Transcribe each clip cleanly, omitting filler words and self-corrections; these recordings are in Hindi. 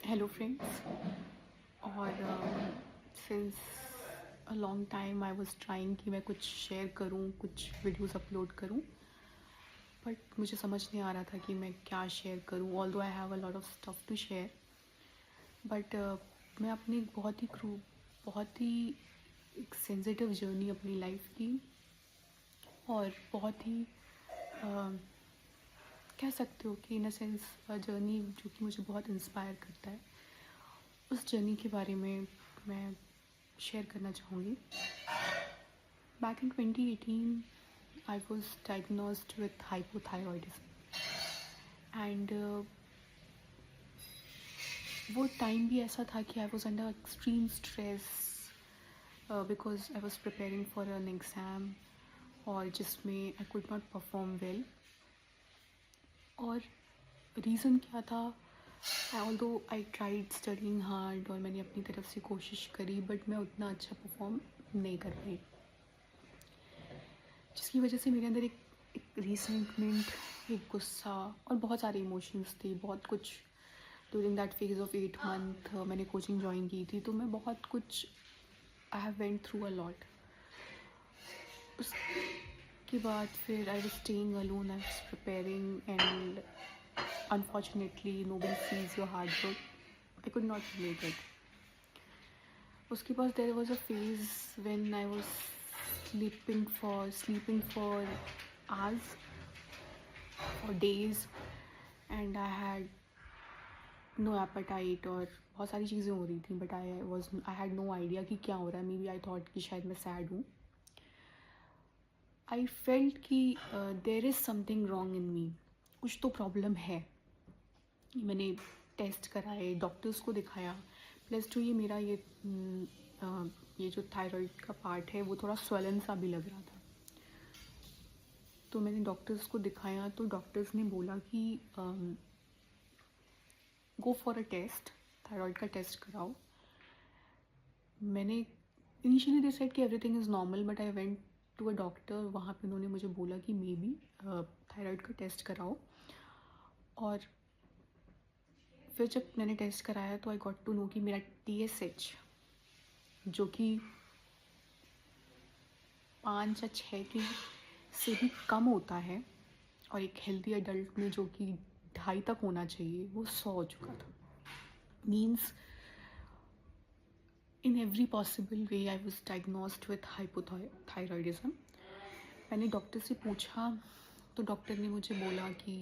Hello friends. और since a long time I was trying कि मैं कुछ शेयर करूं, कुछ वीडियोस अपलोड करूं, बट मुझे समझ नहीं आ रहा था कि मैं क्या शेयर करूं। Although I have a lot of stuff to share, but मैं अपनी बहुत ही एक सेंसिटिव जर्नी अपनी लाइफ की, और बहुत ही कह सकते हो कि इन अ सेंस जर्नी जो कि मुझे बहुत इंस्पायर करता है, उस जर्नी के बारे में मैं शेयर करना चाहूँगी। Back in 2018, I was diagnosed with hypothyroidism, and वो टाइम भी ऐसा था कि I was under extreme stress because I was preparing for an exam, और जिसमें I could not perform well. और रीज़न क्या था? Although I tried studying hard, और मैंने अपनी तरफ से कोशिश करी, बट मैं उतना अच्छा परफॉर्म नहीं कर पाई, जिसकी वजह से मेरे अंदर एक रिसेंटमेंट, एक गुस्सा और बहुत सारे इमोशंस थे। बहुत कुछ during that phase of 8 month मैंने कोचिंग ज्वाइन की थी, तो मैं बहुत कुछ I have went through a lot. उसके बाद फिर I was staying alone, I was preparing, and unfortunately nobody sees your hard work. I could not make it. उसके बाद there was a phase when I was sleeping for hours or days, and I had no appetite, और बहुत सारी चीज़ें हो रही थी, but I had no idea कि क्या हो रहा है। मे बी आई थॉट कि शायद मैं सैड हूँ। आई फेल्ट कि there is something wrong in me, कुछ तो प्रॉब्लम है। मैंने टेस्ट कराए, डॉक्टर्स को दिखाया, प्लस टू ये मेरा ये जो थायराइड का पार्ट है वो थोड़ा स्वेलन सा भी लग रहा था। तो मैंने डॉक्टर्स को दिखाया, तो डॉक्टर्स ने बोला कि go for a test, thyroid का टेस्ट कराओ। मैंने इनिशियली दे सेड कि everything is normal, but I went to a doctor. वहाँ पे उन्होंने मुझे बोला कि मे बी थायराइड का टेस्ट कराओ। और फिर जब मैंने टेस्ट कराया तो आई गॉट टू नो कि मेरा TSH, जो कि 5 या 6 के से भी कम होता है, और एक हेल्दी अडल्ट में जो कि 2.5 तक होना चाहिए, वो 100 हो चुका था। Means in every possible way I was diagnosed with hypothyroidism. मैंने डॉक्टर से पूछा, तो डॉक्टर ने मुझे बोला कि,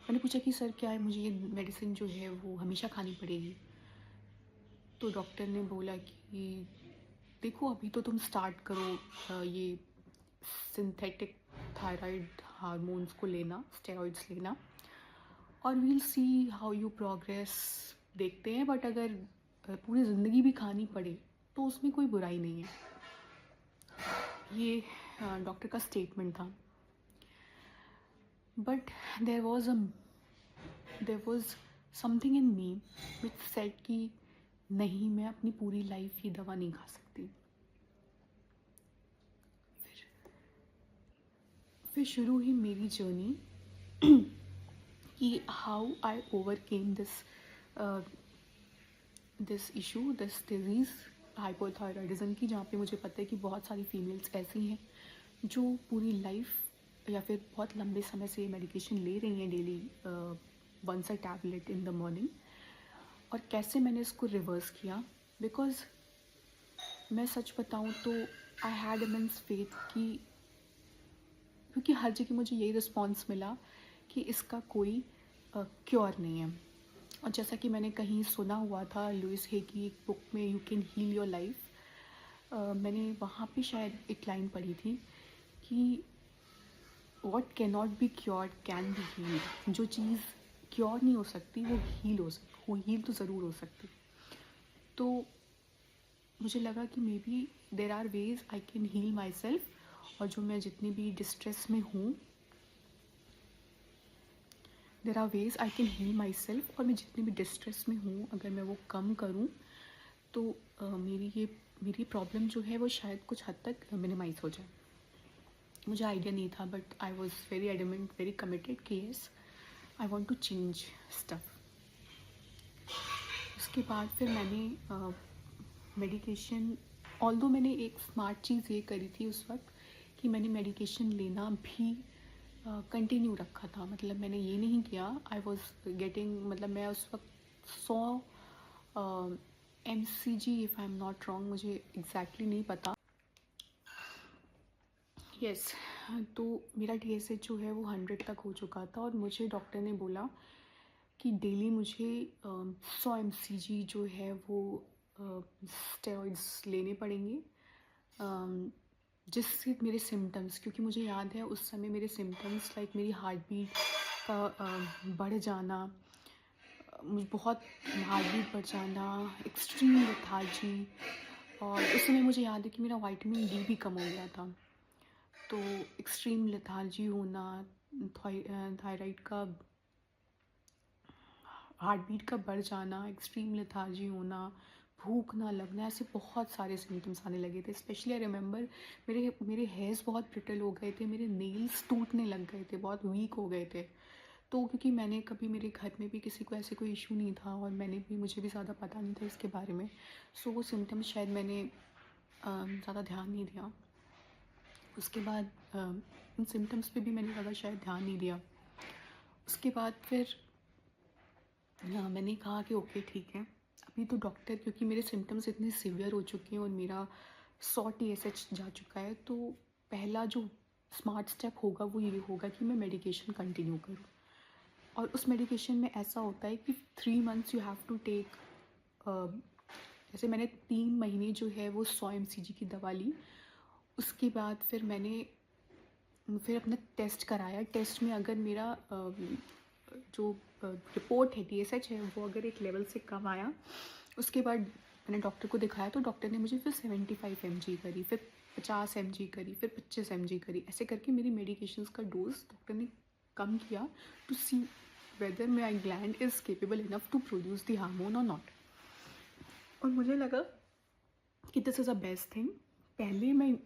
मैंने पूछा कि सर क्या है, मुझे ये मेडिसिन जो है वो हमेशा खानी पड़ेगी? तो डॉक्टर ने बोला कि देखो अभी तो तुम स्टार्ट करो ये सिंथेटिक थायराइड हार्मोन्स को लेना, स्टेरॉइड्स लेना, और we'll see how you progress. देखते हैं, बट अगर पूरी ज़िंदगी भी खानी पड़े तो उसमें कोई बुराई नहीं है। ये डॉक्टर का स्टेटमेंट था। But there was something in me which said कि नहीं, मैं अपनी पूरी लाइफ ये दवा नहीं खा सकती। फिर शुरू हुई मेरी जर्नी कि how I overcame this issue, this disease hypothyroidism की, जहाँ पे मुझे पता है कि बहुत सारी फीमेल्स ऐसी हैं जो पूरी लाइफ या फिर बहुत लंबे समय से मेडिकेशन ले रही हैं daily, once a tablet in the morning. और कैसे मैंने इसको रिवर्स किया, बिकॉज मैं सच बताऊँ तो आई हैड इमेंस फेथ कि, क्योंकि हर जगह मुझे यही रिस्पॉन्स मिला कि इसका कोई क्योर नहीं है। और जैसा कि मैंने कहीं सुना हुआ था, लुइस हे की एक बुक में, you can heal your life, मैंने वहाँ पे शायद एक लाइन पढ़ी थी कि what can not be cured can be healed. जो चीज़ क्योर नहीं हो सकती वो हील तो ज़रूर हो सकती। तो मुझे लगा कि maybe there are ways I can heal myself, और जो मैं जितनी भी डिस्ट्रेस में हूँ, there are ways I can heal myself, और मैं जितनी भी डिस्ट्रेस में हूँ अगर मैं वो कम करूँ तो मेरी प्रॉब्लम जो है वो शायद कुछ हद तक मिनिमाइज़ हो जाए। मुझे आइडिया नहीं था, but I was very adamant, very committed कि yes I want to change stuff. उसके बाद फिर मैंने मेडिकेशन, ऑल्दो मैंने एक स्मार्ट चीज़ ये करी थी उस वक्त कि मैंने मेडिकेशन लेना भी कंटिन्यू रखा था। मतलब मैंने ये नहीं किया, आई वॉज गेटिंग, मतलब मैं उस वक्त 100 MCG, if I am not wrong, मुझे एग्जैक्टली नहीं पता। यस, तो मेरा TSH जो है वो 100 तक हो चुका था और मुझे डॉक्टर ने बोला कि डेली मुझे 100 MCG जो है वो स्टेरॉइड्स लेने पड़ेंगे, जिससे मेरे सिम्टम्स, क्योंकि मुझे याद है उस समय मेरे सिम्टम्स लाइक मेरी हार्ट बीट का बढ़ जाना, मुझे बहुत हार्ट बीट बढ़ जाना, एक्सट्रीम लेथार्जी, और उस समय मुझे याद है कि मेरा विटामिन D भी कम हो गया था। तो एक्सट्रीम लेथार्जी होना, थायराइड का, हार्ट बीट का बढ़ जाना, एक्सट्रीम लेथार्जी होना, भूख ना लगना, ऐसे बहुत सारे सिम्टम्स आने लगे थे। स्पेशली आई रिमेंबर मेरे मेरे हेयर्स बहुत ब्रिटल हो गए थे, मेरे नेल्स टूटने लग गए थे, बहुत वीक हो गए थे। तो क्योंकि मैंने कभी, मेरे घर में भी किसी को ऐसे कोई इशू नहीं था और मुझे भी ज़्यादा पता नहीं था इसके बारे में, सो वो सिम्टम्स शायद मैंने ज़्यादा ध्यान नहीं दिया। उसके बाद उन सिम्टम्स पे भी मैंने ज़्यादा शायद ध्यान नहीं दिया। उसके बाद फिर मैंने कहा कि ओके ठीक है, अभी तो डॉक्टर, क्योंकि मेरे सिम्टम्स इतने सीवियर हो चुके हैं और मेरा 100 TSH जा चुका है, तो पहला जो स्मार्ट स्टेप होगा वो ये होगा कि मैं मेडिकेशन कंटिन्यू करूँ। और उस मेडिकेशन में ऐसा होता है कि 3 months you have to take, जैसे मैंने 3 महीने जो है वो 100 MCG की दवा ली। उसके बाद फिर अपना टेस्ट कराया। टेस्ट में अगर मेरा जो रिपोर्ट है, TSH है, वो अगर एक लेवल से कम आया, उसके बाद मैंने डॉक्टर को दिखाया, तो डॉक्टर ने मुझे फिर 75 mg करी, फिर 50 mg करी, फिर 25 mg करी। ऐसे करके मेरी मेडिकेशंस का डोज डॉक्टर ने कम किया to see whether my gland is capable enough to produce the hormone और नॉट। और मुझे लगा कि this is a best thing. पहले मैं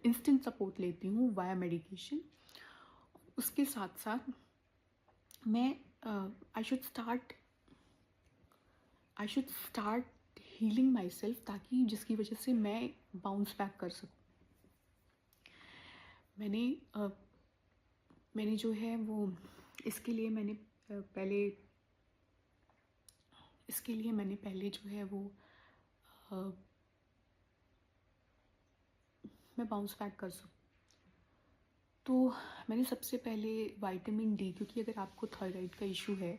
इंस्टेंट सपोर्ट लेती हूँ वाया मेडिकेशन, उसके साथ साथ मैं I should start healing my self, ताकि जिसकी वजह से मैं बाउंस बैक कर सकूँ। मैंने जो है वो इसके लिए मैंने पहले जो है वो मैं बाउंस बैक कर सकूँ, तो मैंने सबसे पहले विटामिन D, क्योंकि अगर आपको थायराइड का इशू है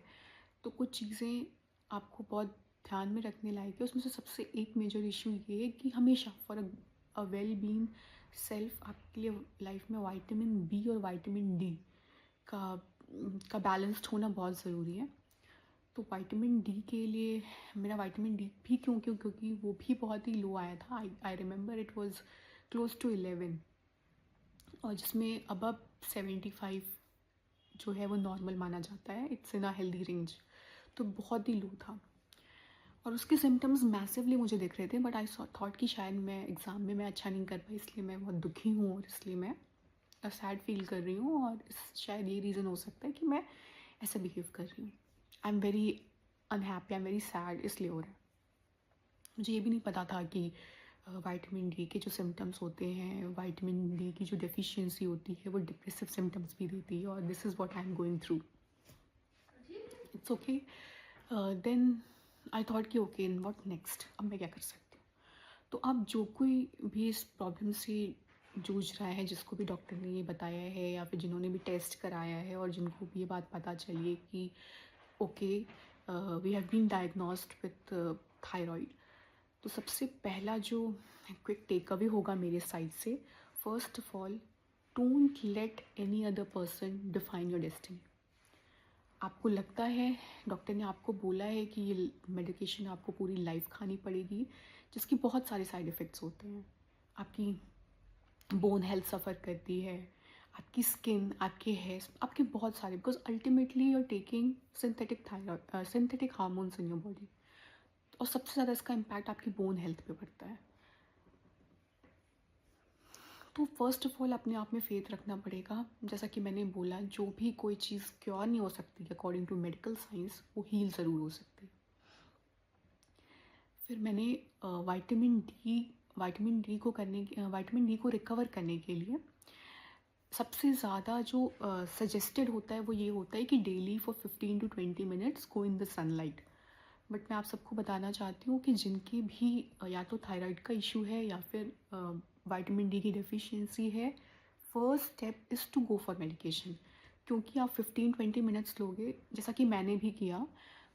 तो कुछ चीज़ें आपको बहुत ध्यान में रखने लायक है। उसमें से सबसे एक मेजर इशू ये है कि हमेशा for a well being self, आपके लिए लाइफ में विटामिन B और विटामिन D का बैलेंस्ड होना बहुत ज़रूरी है। तो विटामिन D के लिए मेरा विटामिन D भी क्योंकि वो भी बहुत ही लो आया था। I remember it was close to 11, और जिसमें अबव 75 जो है वो नॉर्मल माना जाता है, it's in a healthy range, तो बहुत ही लो था। और उसके सिम्टम्स मैसिवली मुझे दिख रहे थे, बट आई थॉट कि शायद मैं एग्ज़ाम में मैं अच्छा नहीं कर पाई, इसलिए मैं बहुत दुखी हूँ और इसलिए मैं सैड फील कर रही हूँ, और शायद ये रीज़न हो सकता है कि मैं ऐसा बिहेव कर रही हूँ। I am very unhappy, I am very sad, इसलिए हो रहा है। मुझे ये भी नहीं पता था कि विटामिन D के जो सिम्टम्स होते हैं, विटामिन D की जो डेफिशिएंसी होती है, वो डिप्रेसिव सिम्टम्स भी देती है, और this is what I am going through. It's okay. Then I thought कि ओके, व्हाट नेक्स्ट, अब मैं क्या कर सकती हूँ। तो अब जो कोई भी इस प्रॉब्लम से जूझ रहा है, जिसको भी डॉक्टर ने ये बताया है या फिर जिन्होंने भी टेस्ट कराया है और जिनको भी ये बात पता चली है कि okay we have been diagnosed with thyroid, तो सबसे पहला जो क्विक टेक अवे होगा मेरे साइड से, first of all, don't let any other person define your destiny. आपको लगता है, डॉक्टर ने आपको बोला है कि ये मेडिकेशन आपको पूरी लाइफ खानी पड़ेगी, जिसकी बहुत सारे साइड इफ़ेक्ट्स होते हैं। आपकी बोन हेल्थ सफ़र करती है, आपकी स्किन, आपके हेयर्स, आपके बहुत सारे, because ultimately you are taking synthetic hormones in your body, और सबसे ज़्यादा इसका इम्पैक्ट आपकी बोन हेल्थ पे पड़ता है। तो फर्स्ट ऑफ ऑल अपने आप में फ़ेथ रखना पड़ेगा। जैसा कि मैंने बोला, जो भी कोई चीज़ क्योर नहीं हो सकती अकॉर्डिंग टू मेडिकल साइंस, वो हील ज़रूर हो सकती है। फिर मैंने विटामिन डी को रिकवर करने के लिए सबसे ज़्यादा जो सजेस्टेड होता है वो ये होता है कि daily for 15 to 20 minutes go in the sunlight. But मैं आप सबको बताना चाहती हूँ कि जिनके भी या तो थायराइड का इशू है या फिर विटामिन डी की डेफिशिएंसी है, first step is to go for medication. क्योंकि आप 15-20 मिनट्स लोगे, जैसा कि मैंने भी किया,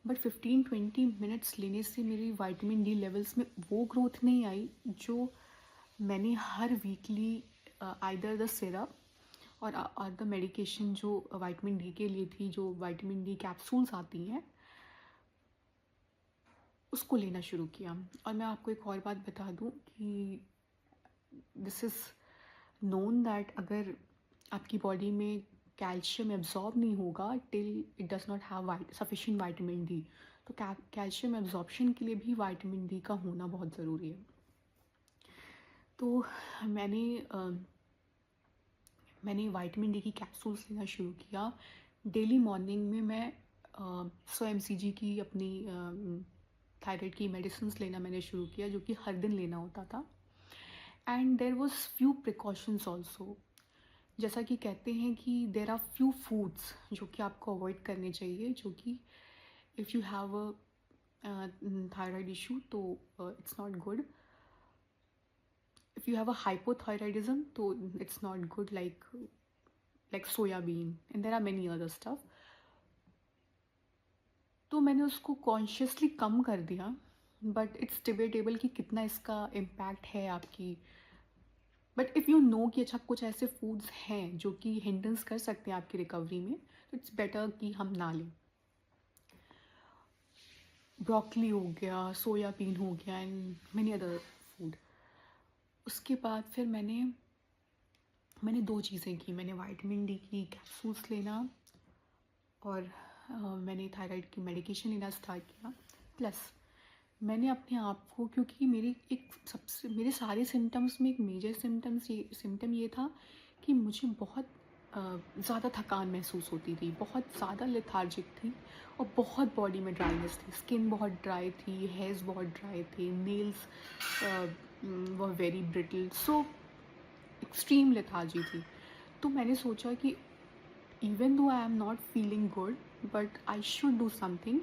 बट 15-20 मिनट्स लेने से मेरी विटामिन डी लेवल्स में वो ग्रोथ नहीं आई जो मैंने हर वीकली आइदर द सिरप और द मेडिकेशन जो विटामिन डी के लिए थी, जो विटामिन डी कैप्सूल्स आती हैं, उसको लेना शुरू किया। और मैं आपको एक और बात बता दूं कि दिस इज़ नोन दैट अगर आपकी बॉडी में कैल्शियम एब्जॉर्ब नहीं होगा till it does not have sufficient vitamin D, तो कैल्शियम एब्जॉर्प्शन के लिए भी विटामिन डी का होना बहुत ज़रूरी है। तो मैंने विटामिन डी की कैप्सूल्स लेना शुरू किया। डेली मॉर्निंग में मैं 100 mcg की अपनी थायराइड की मेडिसिन्स लेना मैंने शुरू किया, जो कि हर दिन लेना होता था। And there was few precautions also. जैसा कि कहते हैं कि देर आर फ्यू फूड्स जो कि आपको अवॉइड करने चाहिए, जो कि if you have a thyroid issue तो it's not good. If you have a hypothyroidism, तो it's not good, like soya bean, and there are many other stuff. तो मैंने उसको कॉन्शियसली कम कर दिया, बट इट्स डिबेटेबल कि कितना इसका इम्पैक्ट है आपकी। बट इफ़ यू नो कि अच्छा कुछ ऐसे फूड्स हैं जो कि हिंड्रेंस कर सकते हैं आपकी रिकवरी में, तो इट्स बेटर कि हम ना लें। ब्रोकली हो गया, सोया बीन हो गया, एंड मेनी अदर फूड। उसके बाद फिर मैंने 2 चीज़ें की। मैंने विटामिन डी की कैप्सूल्स लेना और मैंने थायराइड की मेडिकेशन लेना स्टार्ट किया। प्लस मैंने अपने आप को, क्योंकि मेरे सारे सिम्टम्स में एक मेजर सिम्टम ये था कि मुझे बहुत ज़्यादा थकान महसूस होती थी, बहुत ज़्यादा लेथार्जिक थी और बहुत बॉडी में ड्राइनेस थी। स्किन बहुत ड्राई थी, हेयर्स बहुत ड्राई थे, nails were very brittle, so extreme lethargy थी। तो मैंने सोचा कि even though I am not feeling good, but I should do something.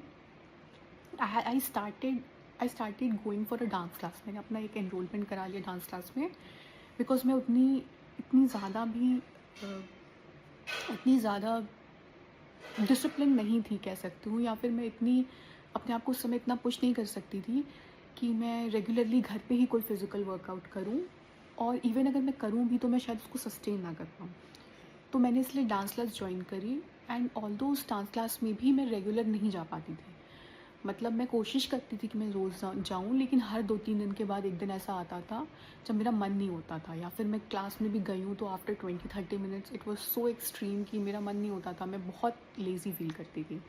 I started going for a dance class. मैंने अपना एक एनरोलमेंट करा लिया डांस क्लास में, बिकॉज मैं इतनी ज़्यादा डिसिप्लिन नहीं थी, कह सकती हूँ, या फिर मैं इतनी अपने आप को उस समय इतना पुश नहीं कर सकती थी कि मैं रेगुलरली घर पे ही कोई फिज़िकल वर्कआउट करूँ, और इवन अगर मैं करूँ भी तो मैं शायद उसको सस्टेन ना कर पाऊँ। तो मैंने इसलिए डांस क्लास ज्वाइन करी, एंड ऑल्दो उस डांस क्लास में भी मैं रेगुलर नहीं जा पाती थी। मतलब मैं कोशिश करती थी कि मैं रोज़ जाऊँ, लेकिन हर 2-3 दिन के बाद एक दिन ऐसा आता था जब मेरा मन नहीं होता था, या फिर मैं क्लास में भी गई हूँ तो after 20-30 minutes it was so extreme कि मेरा मन नहीं होता था, मैं बहुत लेज़ी फील करती थी।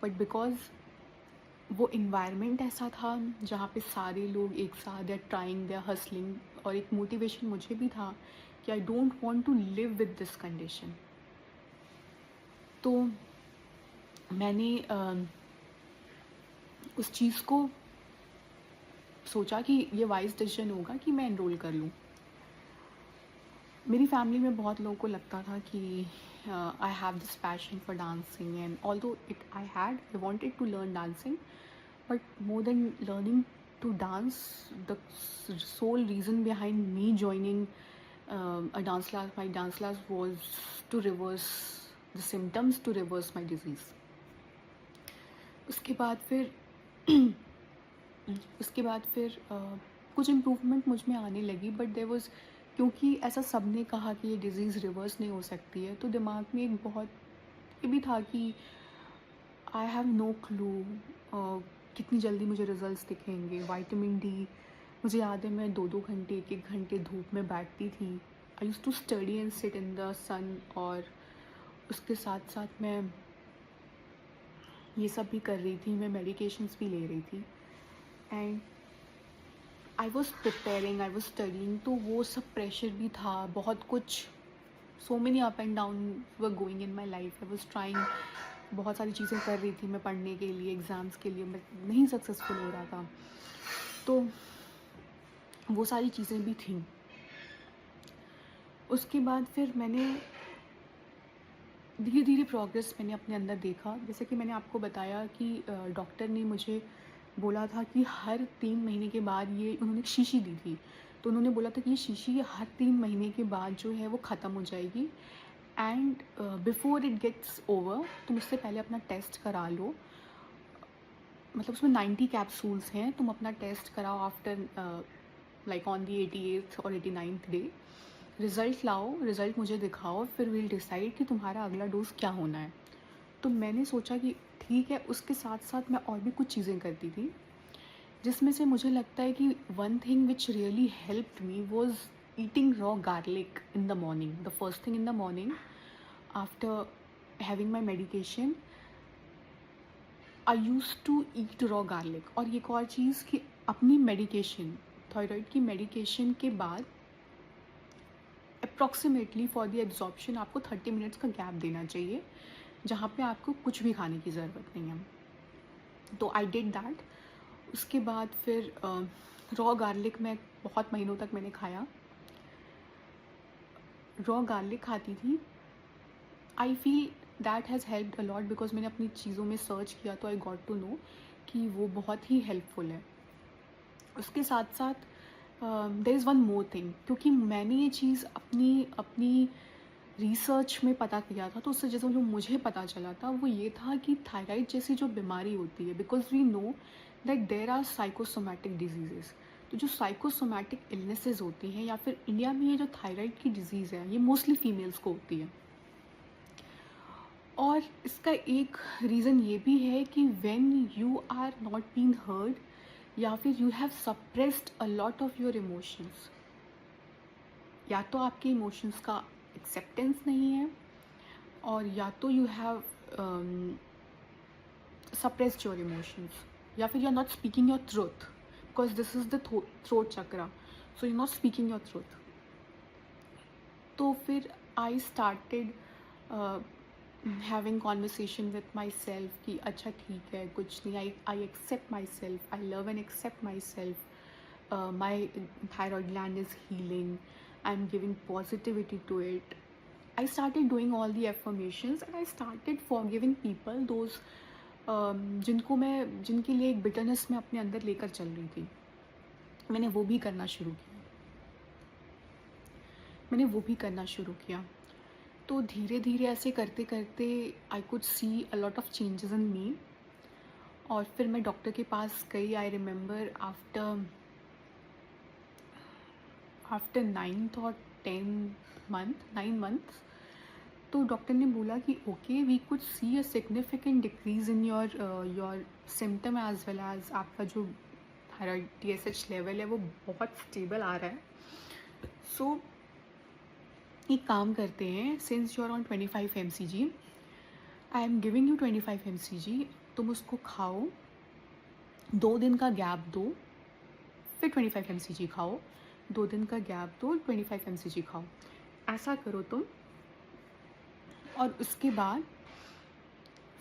बट बिकॉज वो इन्वायरमेंट ऐसा था जहाँ पे सारे लोग एक साथ, they are trying, they are hustling, और एक मोटिवेशन मुझे भी था कि I don't want to live with this condition. तो मैंने उस चीज़ को सोचा कि ये वाइज डिसीजन होगा कि मैं एनरोल कर लूँ। मेरी फैमिली में बहुत लोगों को लगता था कि I have this passion for dancing, and although I wanted to learn dancing, but more than learning to dance, the sole reason behind me joining a dance class, my dance class, was to reverse the symptoms, to reverse my disease. उसके बाद फिर कुछ इम्प्रूवमेंट मुझ में आने लगी, बट देयर वाज, क्योंकि ऐसा सब ने कहा कि ये डिज़ीज़ रिवर्स नहीं हो सकती है, तो दिमाग में एक बहुत ये भी था कि आई हैव नो क्लू कितनी जल्दी मुझे रिजल्ट्स दिखेंगे। विटामिन डी, मुझे याद है मैं 2-2 घंटे, 1-1 घंटे धूप में बैठती थी। I used to study and sit in the sun, और उसके साथ साथ मैं ये सब भी कर रही थी, मैं मेडिकेशंस भी ले रही थी, and I was preparing, I was studying, तो वो सब प्रेशर भी था, बहुत कुछ, so many up and down were going in my life. I was trying, बहुत सारी चीज़ें कर रही थी मैं पढ़ने के लिए, एग्ज़ाम्स के लिए, मैं नहीं सक्सेसफुल हो रहा था। तो वो सारी चीज़ें भी थीं। उसके बाद फिर मैंने धीरे धीरे प्रोग्रेस मैंने अपने अंदर देखा। जैसे कि मैंने आपको बताया कि डॉक्टर ने मुझे बोला था कि हर 3 महीने के बाद ये उन्होंने एक शीशी दी थी। तो उन्होंने बोला था कि ये शीशी हर 3 महीने के बाद जो है वो ख़त्म हो जाएगी and before it gets over तुम उससे पहले अपना टेस्ट करा लो। मतलब उसमें 90 कैप्सूल्स हैं, तुम अपना टेस्ट कराओ after like on the 88th और 89th डे। रिज़ल्ट लाओ, रिज़ल्ट मुझे दिखाओ, फिर विल डिसाइड कि तुम्हारा अगला डोज़ क्या होना है। तो मैंने सोचा कि ठीक है, उसके साथ साथ मैं और भी कुछ चीज़ें करती थी, जिसमें से मुझे लगता है कि one thing which really helped me was eating raw garlic in the morning. The first thing in the morning after having my medication I use to eat raw garlic. और एक और चीज़ कि अपनी मेडिकेशन, थायराइड की मेडिकेशन के बाद अप्रॉक्सीमेटली फॉर द एब्जॉर्प्शन आपको 30 मिनट्स का गैप देना चाहिए, जहाँ पे आपको कुछ भी खाने की ज़रूरत नहीं है। तो आई डिड दैट। उसके बाद फिर रॉ गार्लिक मैं बहुत महीनों तक मैंने खाया, रॉ गार्लिक खाती थी। I feel that has helped a lot because मैंने अपनी चीज़ों में सर्च किया तो आई गॉट टू नो कि वो बहुत ही हेल्पफुल है। उसके साथ साथ there is one more thing, क्योंकि मैंने ये चीज़ अपनी अपनी रिसर्च में पता किया था, तो उससे जैसे जो मुझे पता चला था वो ये था कि थायराइड जैसी जो बीमारी होती है, because we know that there are psychosomatic diseases. तो जो साइकोसोमैटिक इलनेसेस होती हैं, या फिर इंडिया में ये जो थायराइड की डिज़ीज़ है, ये मोस्टली फीमेल्स को होती है। और इसका एक रीज़न ये भी है कि when you are not being heard, या फिर you have suppressed a lot of your emotions, या तो आपके इमोशंस का एक्सेप्टेंस नहीं है, और या तो you have suppressed your emotions, या फिर you're not speaking your truth, because this is the throat chakra, so you're not speaking your truth. तो फिर I started having conversation with myself कि अच्छा ठीक है, कुछ नहीं, I accept myself, I love and accept myself, my thyroid gland is healing, I'm giving positivity to it. I started doing all the affirmations and I started forgiving people, those जिनके लिए एक बिटरनेस मैं अपने अंदर लेकर चल रही थी। मैंने वो भी करना शुरू किया। तो धीरे धीरे ऐसे करते करते I could see a lot of changes in me. और फिर मैं डॉक्टर के पास गई। आई रिमेंबर आफ्टर 9th और 9 मंथ्स, तो डॉक्टर ने बोला कि okay, we could see a significant decrease in your symptom as well as आपका जो थायराइड TSH लेवल है वो बहुत स्टेबल आ रहा है। सो एक काम करते हैं, since you are on 25 mcg, I am giving you 25 mcg, तुम उसको खाओ, 2 दिन का गैप दो, फिर 25 mcg खाओ, 2 दिन का गैप दो, 25 mcg खाओ, ऐसा करो तुम। और उसके बाद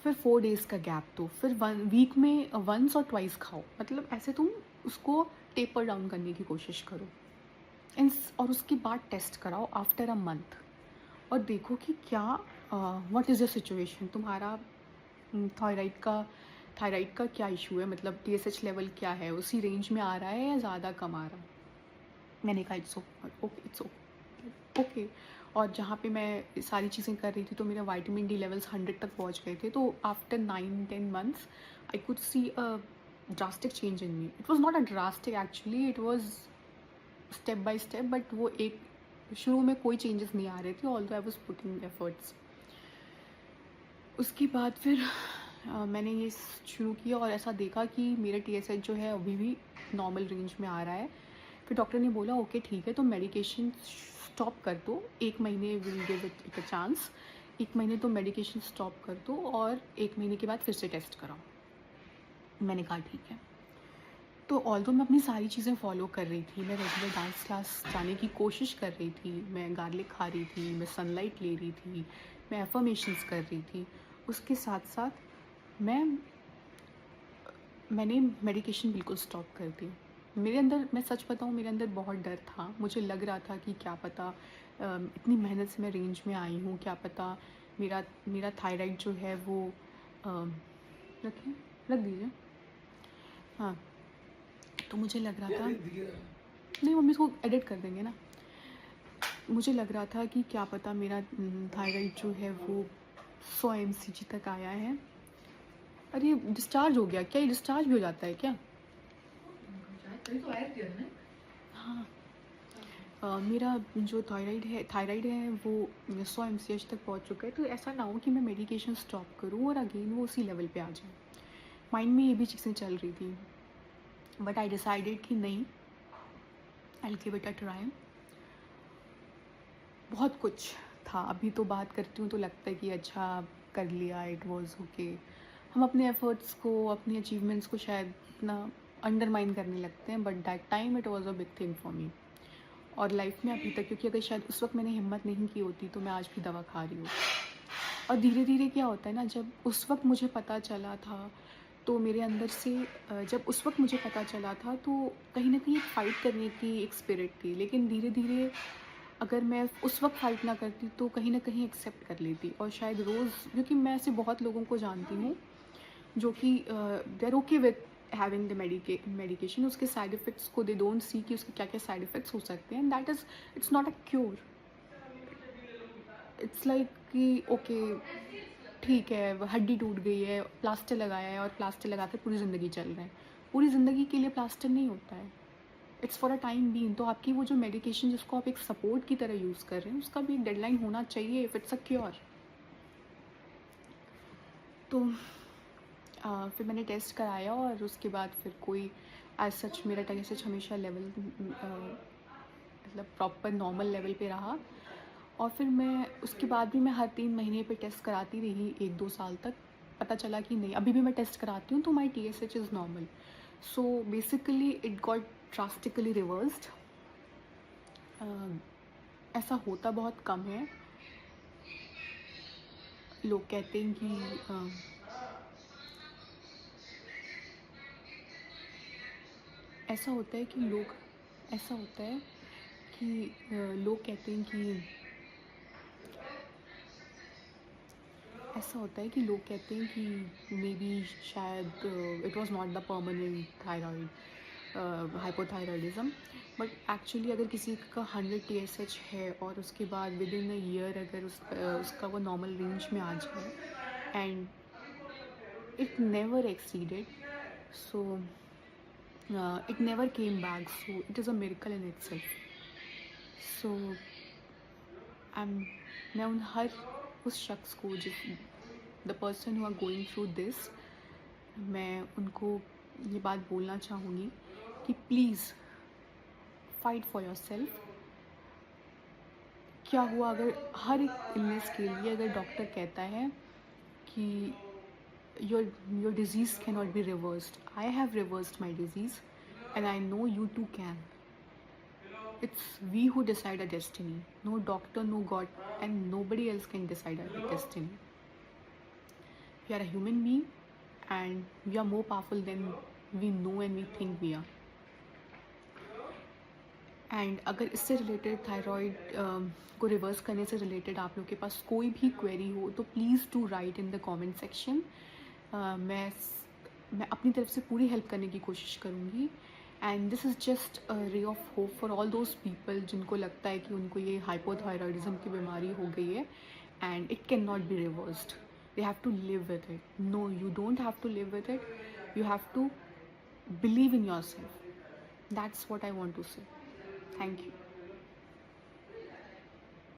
फिर 4 डेज़ का गैप दो, फिर वीक में वंस और ट्वाइस खाओ। मतलब ऐसे तुम उसको टेपर डाउन करने की कोशिश करो। और उसके बाद टेस्ट कराओ आफ्टर अ मंथ, और देखो कि क्या व्हाट इज़ द सिचुएशन, तुम्हारा थायराइड का क्या इशू है, मतलब TSH लेवल क्या है, उसी रेंज में आ रहा है या ज़्यादा कम आ रहा है। मैंने कहा इट्स ओके। और जहाँ पे मैं सारी चीज़ें कर रही थी तो मेरा विटामिन D लेवल्स 100 तक पहुँच गए थे। तो after 9-10 months I could see a drastic change in me. It was not a drastic actually, it was step by step, but वो एक शुरू में कोई चेंजेस नहीं आ रहे थे, although I was putting efforts. उसके बाद फिर मैंने ये शुरू किया और ऐसा देखा कि मेरा TSH जो है अभी भी नॉर्मल रेंज में आ रहा है। फिर डॉक्टर ने बोला ओके ठीक है, तो मेडिकेशन स्टॉप कर दो, 1 महीने will give it a chance, 1 महीने तो मेडिकेशन स्टॉप कर दो और 1 महीने के बाद फिर से टेस्ट कराओ। मैंने कहा ठीक है। तो ऑल्दो मैं अपनी सारी चीज़ें फॉलो कर रही थी, मैं रेगुलर डांस क्लास जाने की कोशिश कर रही थी, मैं गार्लिक खा रही थी, मैं सनलाइट ले रही थी, मैं एफर्मेशंस कर रही थी। उसके साथ साथ मैंने मेडिकेशन बिल्कुल स्टॉप कर दी। मेरे अंदर, मैं सच बताऊँ, मेरे अंदर बहुत डर था। मुझे लग रहा था कि क्या पता इतनी मेहनत से मैं रेंज में आई हूँ, क्या पता मेरा मेरा थायराइड जो है वो रखें, रख दीजिए। हाँ, तो मुझे लग रहा था, नहीं मम्मी इसको एडिट कर देंगे ना। मुझे लग रहा था कि क्या पता मेरा थायराइड जो है वो 100 mcg तक आया है। अरे डिस्चार्ज हो गया क्या? ये डिस्चार्ज भी हो जाता है क्या? हाँ, मेरा जो थायराइड है वो 100 mcg तक पहुंच चुका है। तो ऐसा ना हो कि मैं मेडिकेशन स्टॉप करूं और अगेन वो उसी लेवल पे आ जाए। माइंड में ये भी चीज़ें चल रही थी, बट आई डिसाइडेड कि नहीं, I will give it a try. बहुत कुछ था, अभी तो बात करती हूँ तो लगता है कि अच्छा कर लिया, इट वाज ओके। हम अपने एफर्ट्स को, अपनी अचीवमेंट्स को शायद इतना अंडरमाइन करने लगते हैं, but that time it was a big thing for me. और लाइफ में अभी तक, क्योंकि अगर शायद उस वक्त मैंने हिम्मत नहीं की होती तो मैं आज भी दवा खा रही हूँ। और धीरे धीरे क्या होता है ना, जब उस वक्त मुझे पता चला था तो मेरे अंदर से जब उस वक्त मुझे पता चला था तो कहीं ना कहीं एक फ़ाइट करने की एक स्पिरिट थी। लेकिन धीरे धीरे अगर मैं उस वक्त फ़ाइट ना करती तो कहीं ना कहीं एक्सेप्ट कर लेती। और शायद रोज़, क्योंकि मैं ऐसे बहुत लोगों को जानती हूँ जो कि they are okay with having the medication, उसके साइड इफ़ेक्ट्स को दे डोंट सी कि उसके क्या क्या साइड इफ़ेक्ट्स हो सकते हैं। And that is, it's not a cure. It's like कि ओके ठीक है, हड्डी टूट गई है, प्लास्टर लगाया है और प्लास्टर लगा कर पूरी ज़िंदगी चल रहे हैं। पूरी ज़िंदगी के लिए प्लास्टर नहीं होता है, it's for a time being. तो आपकी वो जो मेडिकेशन जिसको आप एक सपोर्ट की तरह यूज़ कर रहे हैं, उसका भी एक डेडलाइन होना चाहिए इफ़ इट्स अ क्योर। तो फिर मैंने टेस्ट कराया और उसके बाद फिर कोई एज सच मेरा टेस्ट हमेशा लेवल मतलब प्रॉपर नॉर्मल लेवल पे रहा। और फिर मैं उसके बाद भी मैं हर 3 महीने पे टेस्ट कराती रही 1-2 साल तक। पता चला कि नहीं, अभी भी मैं टेस्ट कराती हूँ तो माई TSH is normal. So basically it got drastically reversed. ऐसा होता बहुत कम है। लोग कहते हैं कि ऐसा होता है कि लोग ऐसा होता है कि लोग कहते हैं कि ऐसा होता है कि लोग कहते हैं कि मे बी शायद it was not the permanent thyroid hypothyroidism. But actually अगर किसी का 100 TSH है और उसके बाद विद इन अ ईयर अगर उसका वो नॉर्मल रेंज में आ जाए and it never exceeded, so it never came back, so it is a miracle in itself. So मैं उन हर उस शख्स को, जिस the person who are going through this, मैं उनको ये बात बोलना चाहूँगी कि please fight for yourself. क्या हुआ अगर हर एक इलनेस के लिए अगर डॉक्टर कहता है कि your disease can not be reversed, I have reversed my disease and I know you too can. It's we who decide our destiny. No doctor, no God, and nobody else can decide our destiny. We are a human being and we are more powerful than we know and we think we are. And अगर इससे रिलेटेड थायराइड को रिवर्स करने से रिलेटेड आप लोग के पास कोई भी क्वेरी हो तो please to write in the comment section. मैं अपनी तरफ से पूरी हेल्प करने की कोशिश करूँगी। And this is just a ray of hope for all those people जिनको लगता है कि उनको ये हाइपोथायराइडिज्म की बीमारी हो गई है and it can not be reversed. They have to live with it. No, you don't have to live with it, you have to believe in yourself. That's what I want to say. Thank you.